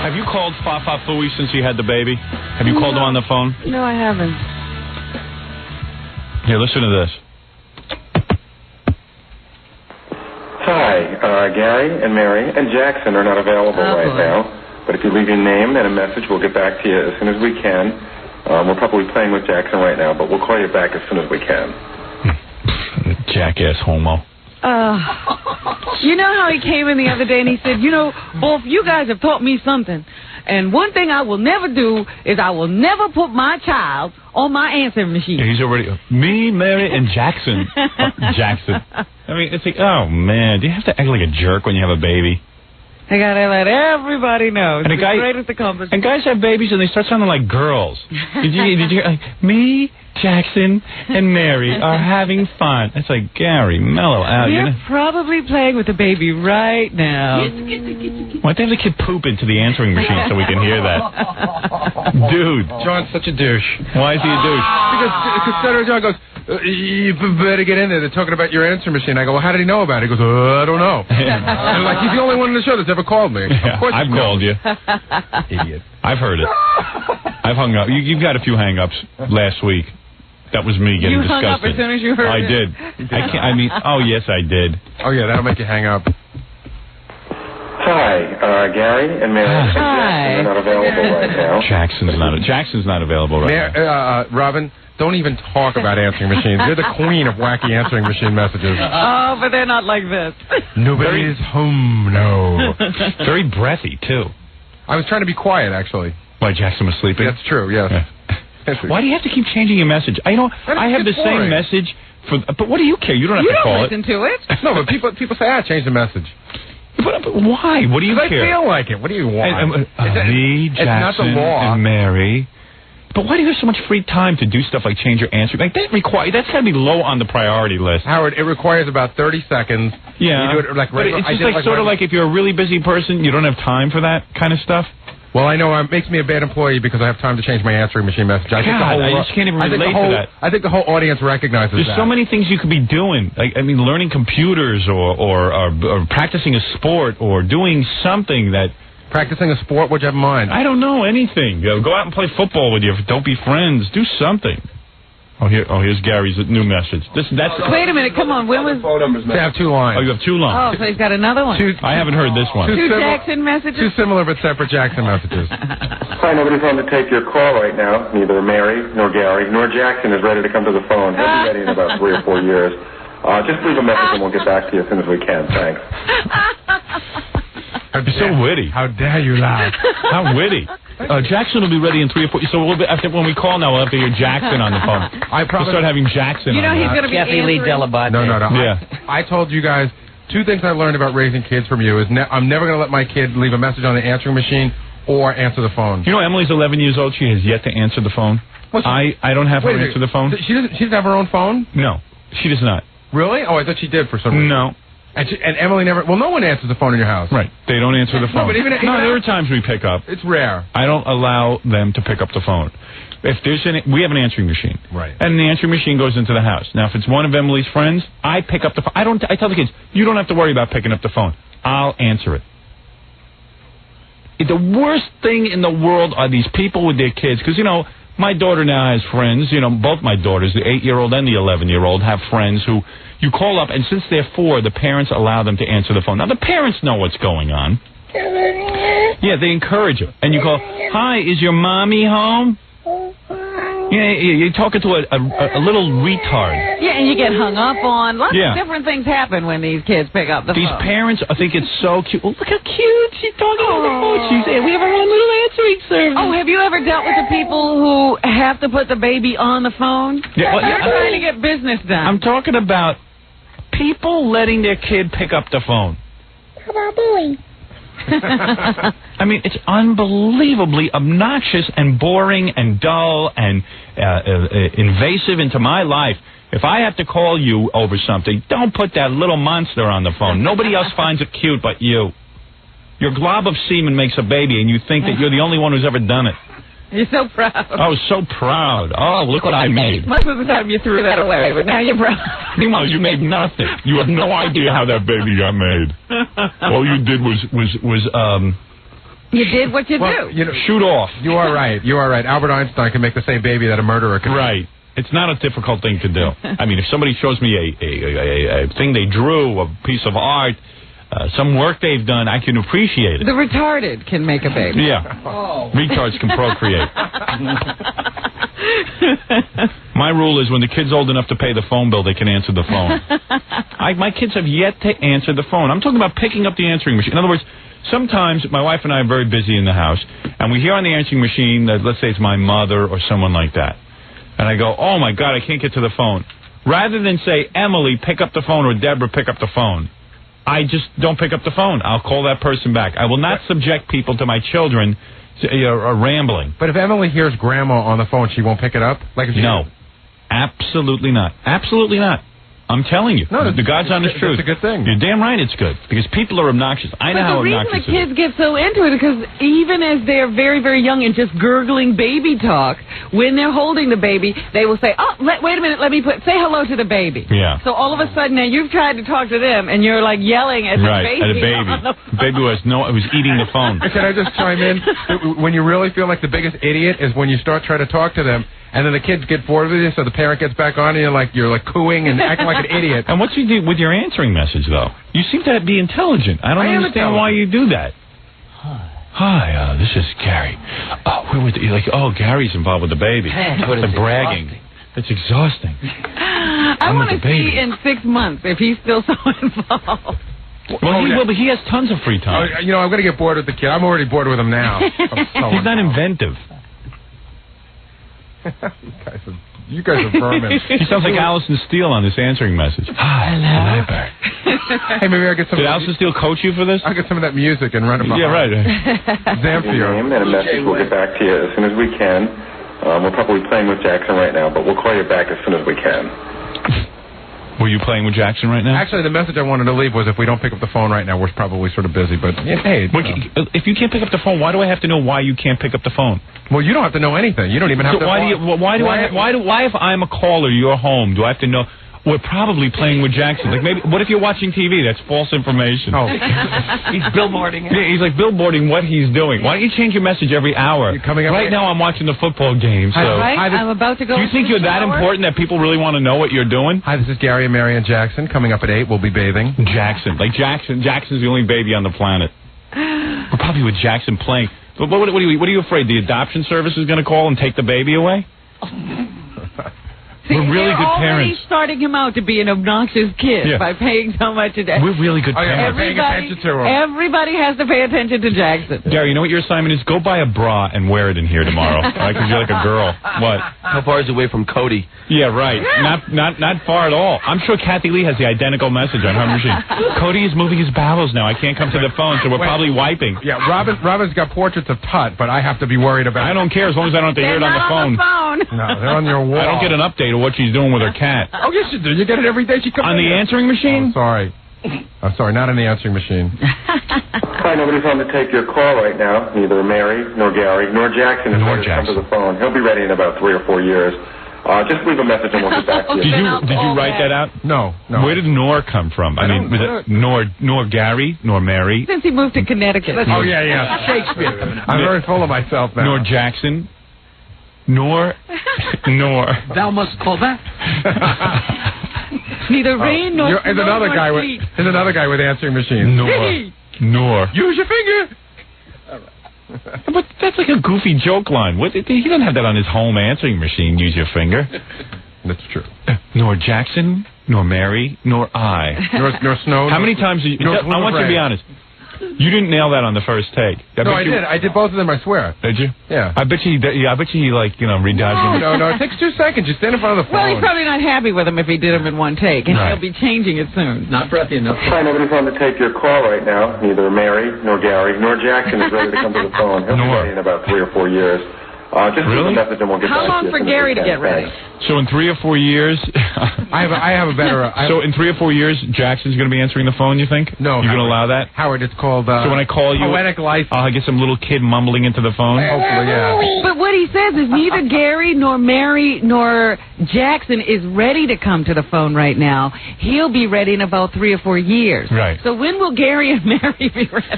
Have you called Fafa Fooey since you had the baby? Have you called him on the phone? No, I haven't. Here, listen to this. Hi, Gary and Mary and Jackson are not available right now. But if you leave your name and a message, we'll get back to you as soon as we can. We're probably playing with Jackson right now, but we'll call you back as soon as we can. Jackass homo. You know how he came in the other day and he said, you know, both you guys have taught me something. And one thing I will never do is I will never put my child on my answering machine. Yeah, he's already... Me, Mary, and Jackson. Jackson. I mean, it's like, oh, man. Do you have to act like a jerk when you have a baby? I gotta let everybody know. It's And the greatest accomplishment. And guys have babies and they start sounding like girls. Did you hear, like, me, Jackson, and Mary are having fun. It's like, Gary, mellow out. You're probably playing with the baby right now. Why don't they have the kid poop into the answering machine so we can hear that? Dude. John's such a douche. Why is he a douche? Because Senator John goes, you better get in there. They're talking about your answering machine. I go, well, how did he know about it? He goes, I don't know. And like, he's the only one in the show that's ever called me. Yeah, of course I've called you. Idiot. I've heard it. I've hung up. You've got a few hang-ups last week. That was me getting disgusted. You hung up as soon as you heard it. I did. Oh, yes, I did. Oh, yeah, that'll make you hang up. Hi, Gary and Mary and Jackson are not available right now. Jackson's not available right now. Robin, don't even talk about answering machines. You're the queen of wacky answering machine messages. Oh, but they're not like this. Nobody's home, no. Very breathy, too. I was trying to be quiet, actually. Why, Jackson was sleeping? That's true, yes. Yeah. Why do you have to keep changing your message? I have the same message, but what do you care? You don't have to call it. You don't listen to it. No, but people say, change the message. But why? What do you care? I feel like it. What do you want? Me, Jackson, it's not the law. And Mary. But why do you have so much free time to do stuff like change your answer? Like that's got to be low on the priority list. Howard, it requires about 30 seconds. Yeah. You do it like regular. But it's just sort of like if you're a really busy person, you don't have time for that kind of stuff. Well, I know it makes me a bad employee because I have time to change my answering machine message. I just can't even relate to that. I think the whole audience recognizes that. There's so many things you could be doing. Like, I mean, learning computers or practicing a sport or doing something that... Practicing a sport? What'd you have in mind? I don't know, anything. Go out and play football with you. Don't be friends. Do something. Here's Gary's new message. Wait a minute, come on. When was... They have two lines. Oh, you have two lines. Oh, so he's got another one. I haven't heard this one. Two Jackson messages? Two similar but separate Jackson messages. Hi, nobody's on to take your call right now. Neither Mary, nor Gary, nor Jackson is ready to come to the phone. He'll be ready in about 3 or 4 years. Just leave a message and we'll get back to you as soon as we can. Thanks. You're so witty. How dare you laugh? How witty. Jackson will be ready in 3 or 4. So after when we call now, we'll have to hear Jackson on the phone. We'll start having Jackson. You know he's going to be answering. Dell'Abate. No. Yeah. I told you guys 2 things I learned about raising kids from you is I'm never going to let my kid leave a message on the answering machine or answer the phone. You know, Emily's 11 years old. She has yet to answer the phone. I don't have her answer the phone. She doesn't have her own phone? No, she does not. Really? Oh, I thought she did for some reason. No. And Emily never... Well, no one answers the phone in your house. Right. They don't answer the phone. No, but even there are times we pick up. It's rare. I don't allow them to pick up the phone. If we have an answering machine. Right. And the answering machine goes into the house. Now, if it's one of Emily's friends, I pick up the phone. I tell the kids, you don't have to worry about picking up the phone. I'll answer it. The worst thing in the world are these people with their kids. Because, my daughter now has friends. Both my daughters, the 8-year-old and the 11-year-old, have friends who... You call up, and since they're 4, the parents allow them to answer the phone. Now, the parents know what's going on. Yeah, they encourage it. And you call, hi, is your mommy home? Yeah, you're talking to a little retard. Yeah, and you get hung up on. Lots of different things happen when these kids pick up the phone. These parents think it's so cute. Oh, look how cute she's talking on the phone. We have our own little answering service. Oh, have you ever dealt with the people who have to put the baby on the phone? Yeah, You're trying to get business done. I'm talking about people letting their kid pick up the phone. How about bullying? I mean, it's unbelievably obnoxious and boring and dull and invasive into my life. If I have to call you over something, don't put that little monster on the phone. Nobody else finds it cute but you. Your glob of semen makes a baby, and you think that you're the only one who's ever done it. You're so proud. Oh, so proud. Oh, look what I made. Most of the time you threw that away, but now you're proud. Meanwhile, you made nothing. You have no idea how that baby got made. All you did was You did what you do. You know, Shoot off. You are right. You are right. Albert Einstein can make the same baby that a murderer can. Right. It's not a difficult thing to do. I mean, if somebody shows me a thing they drew, a piece of art, some work they've done, I can appreciate it. The retarded can make a baby. Yeah. Retards can procreate. My rule is when the kid's old enough to pay the phone bill, they can answer the phone. My kids have yet to answer the phone. I'm talking about picking up the answering machine. In other words, sometimes my wife and I are very busy in the house, and we hear on the answering machine that, let's say it's my mother or someone like that. And I go, oh, my God, I can't get to the phone. Rather than say, Emily, pick up the phone, or Deborah, pick up the phone, I just don't pick up the phone. I'll call that person back. I will not subject people to my children rambling. But if Emily hears Grandma on the phone, she won't pick it up? Like if she No. Absolutely not. Absolutely not. I'm telling you. No, the God's honest truth. It's a good thing. You're damn right it's good. Because people are obnoxious. I know how obnoxious the reason the kids get so into it is because even as they're very, very young and just gurgling baby talk, when they're holding the baby, they will say, oh, wait a minute, say hello to the baby. Yeah. So all of a sudden now you've tried to talk to them and you're like yelling at the baby. At a baby. Baby was eating the phone. Can I just chime in? When you really feel like the biggest idiot is when you start trying to talk to them, and then the kids get bored with you, so the parent gets back on, and you're like cooing and acting like an idiot. And what's you do with your answering message, though? You seem to be intelligent. I don't understand why you do that. Hi, this is Gary. Gary's involved with the baby. The bragging. It's exhausting. I want to see in 6 months if he's still so involved. Well, he will, but he has tons of free time. I'm going to get bored with the kid. I'm already bored with him now. He's not inventive. You guys are vermin. He sounds like Allison Steele on this answering message. Hi, hello. Hey, maybe I'll get some. Did Allison Steele coach you for this? I'll get some of that music and run it behind. Yeah, right. Your name and a message. We'll get back to you as soon as we can. We're probably playing with Jackson right now, but we'll call you back as soon as we can. Were you playing with Jackson right now? Actually, the message I wanted to leave was if we don't pick up the phone right now, we're probably sort of busy. But hey, if you can't pick up the phone, why do I have to know why you can't pick up the phone? Well, you don't have to know anything. You don't even have to. Why if I'm a caller, you're home? Do I have to know? We're probably playing with Jackson. Like maybe, what if you're watching TV? That's false information. Oh, he's billboarding. Yeah, he's like billboarding what he's doing. Why don't you change your message every hour? Right now, I'm watching the football game. So I'm about to go. Do you think you're that important that people really want to know what you're doing? Hi, this is Gary and Marian Jackson. Coming up at 8, we'll be bathing. Jackson. Jackson's the only baby on the planet. We're probably with Jackson playing. What are you afraid? The adoption service is going to call and take the baby away? See, we're really good parents. Already starting him out to be an obnoxious kid by paying so much attention. We're really good parents. Paying attention to him. Everybody has to pay attention to Jackson. Gary, you know what your assignment is? Go buy a bra and wear it in here tomorrow. Right? Because you're like a girl. What? How far is it away from Cody? Yeah, right. Not far at all. I'm sure Kathy Lee has the identical message on her machine. Cody is moving his bowels now. I can't come to the phone, so we're probably wiping. Yeah, Robin's got portraits of Tut, but I have to be worried about it. I don't care as long as I don't have to hear it on the phone. No, they're on your wall. I don't get an update of what she's doing with her cat. Oh, yes, you do. You get it every day. She comes on the answering machine? Oh, sorry. I'm sorry, not on the answering machine. Hi, nobody's on to take your call right now. Neither Mary, nor Gary, nor Jackson is ready to come to the phone. He'll be ready in about 3 or 4 years. Just leave a message and we'll get back to you. Did you write that out? No. Where did nor come from? I mean, was it nor Gary, nor Mary? Since he moved to Connecticut. Oh, yeah. Shakespeare. I'm very full of myself now. Nor Jackson. Nor. Thou must call that. Neither rain nor There's another guy with answering machine. Nor. Use your finger. But that's like a goofy joke line. He doesn't have that on his home answering machine. Use your finger. That's true. Nor Jackson, nor Mary, nor I. Nor Snow. How many times? I want you to be honest. You didn't nail that on the first take. I did. I did both of them, I swear. Did you? Yeah. I bet you he redodged them. No. It takes 2 seconds. You stand in front of the phone. Well, he's probably not happy with them if he did them in one take, and he'll be changing it soon. Not breathy enough. Hi, nobody's on to take your call right now. Neither Mary, nor Gary, nor Jackson is ready to come to the phone. He'll be ready in about 3 or 4 years. Just leave a message and we'll get back to you. How long for Gary to get ready? So in 3 or 4 years... I have a better... So in 3 or 4 years, Jackson's going to be answering the phone, you think? No. You're going to allow that? Howard, it's called... so when I call you... Poetic license. I'll get some little kid mumbling into the phone? Hopefully, yeah. But what he says is neither Gary, nor Mary, nor Jackson is ready to come to the phone right now. He'll be ready in about 3 or 4 years. Right. So when will Gary and Mary be ready?